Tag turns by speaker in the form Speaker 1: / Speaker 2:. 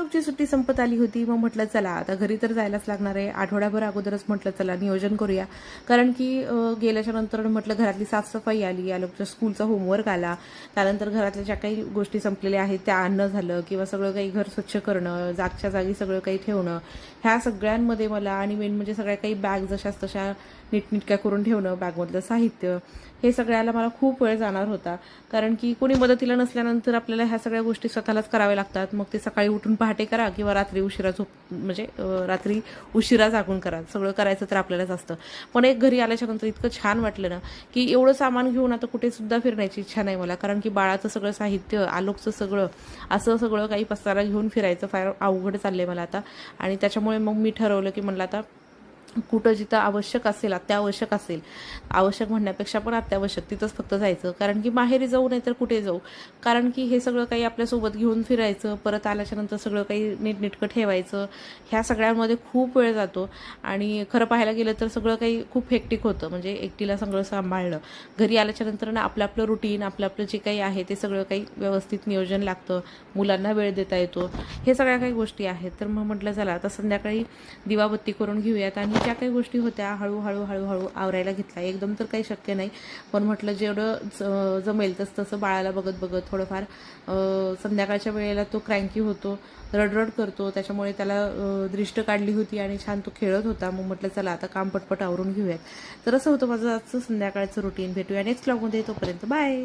Speaker 1: जॉबची सुट्टी संपत आली होती. मग म्हटलं चला आता घरी तर जायलाच लागणार आहे. आठवड्याभर अगोदरच म्हटलं चला नियोजन करूया, कारण की गेल्याच्या नंतर म्हटलं घरातली साफसफाई आली, या लोकच्या स्कूलचा होमवर्क आला, त्यानंतर घरातल्या ज्या काही गोष्टी संपलेल्या आहेत त्या आणणं झालं, किंवा सगळं काही घर स्वच्छ करणं, जागच्या जागी सगळं काही ठेवणं, ह्या सगळ्यांमध्ये मला आणि मेन म्हणजे सगळ्या काही बॅग जशाच तशा नीटनिटक्या करून ठेवणं, बॅगमधलं साहित्य, हे सगळ्याला मला खूप वेळ जाणार होता. कारण की कोणी मदतीला नसल्यानंतर आपल्याला ह्या सगळ्या गोष्टी स्वतःलाच कराव्या लागतात. मग ते सकाळी उठून पहाटे करा किंवा रात्री उशिरा रात्री उशिरा जागून करा, सगळं करायचं तर आपल्यालाच असतं. पण एक घरी आल्याच्या नंतर इतकं छान वाटलं ना, की एवढं सामान घेऊन आता कुठे सुद्धा फिरण्याची इच्छा नाही मला. कारण की बाळाचं सगळं साहित्य, आलोकचं सगळं, असं सगळं काही पसारा घेऊन फिरायचं फार अवघड चाललंय मला आता. आणि त्याच्यामुळे मग मी ठरवलं की म्हणलं आता कुठं जिथं आवश्यक असेल, अत्यावश्यक असेल, आवश्यक म्हणण्यापेक्षा पण अत्यावश्यक, तिथंच फक्त जायचं. कारण की माहेरी जाऊ नाही तर कुठे जाऊ, कारण की हे सगळं काही आपल्यासोबत घेऊन फिरायचं, परत आल्याच्या नंतर सगळं काही नीटनेटकं ठेवायचं, ह्या सगळ्यांमध्ये खूप वेळ जातो. आणि खरं पाहायला गेलं तर सगळं काही खूप हेक्टिक होतं, म्हणजे एकटीला सगळं सांभाळणं. घरी आल्याच्या नंतर ना आपलं रुटीन, आपलं जे काही आहे ते सगळं काही व्यवस्थित नियोजन लागतं, मुलांना वेळ देता येतो, हे सगळ्या काही गोष्टी आहेत. तर मग म्हटलं चला आता संध्याकाळी दिवाबत्ती करून घेऊयात. आणि ज्या काही गोष्टी होत्या हळूहळू आवरायला घेतल्या. एकदम तर काही शक्य नाही, पण म्हटलं जेवढं जमेल तसं बाळाला बघत बघत थोडंफार. संध्याकाळच्या वेळेला तो क्रँकी होतो, रडरड करतो, त्याच्यामुळे त्याला दृष्ट काढली होती आणि छान तो खेळत होता. मग म्हटलं चला आता काम पटपट आवरून घेऊयात. तर असं होतं माझं आजचं संध्याकाळचं रुटीन. भेटूया नेक्स्ट व्लॉगमध्ये, तोपर्यंत बाय.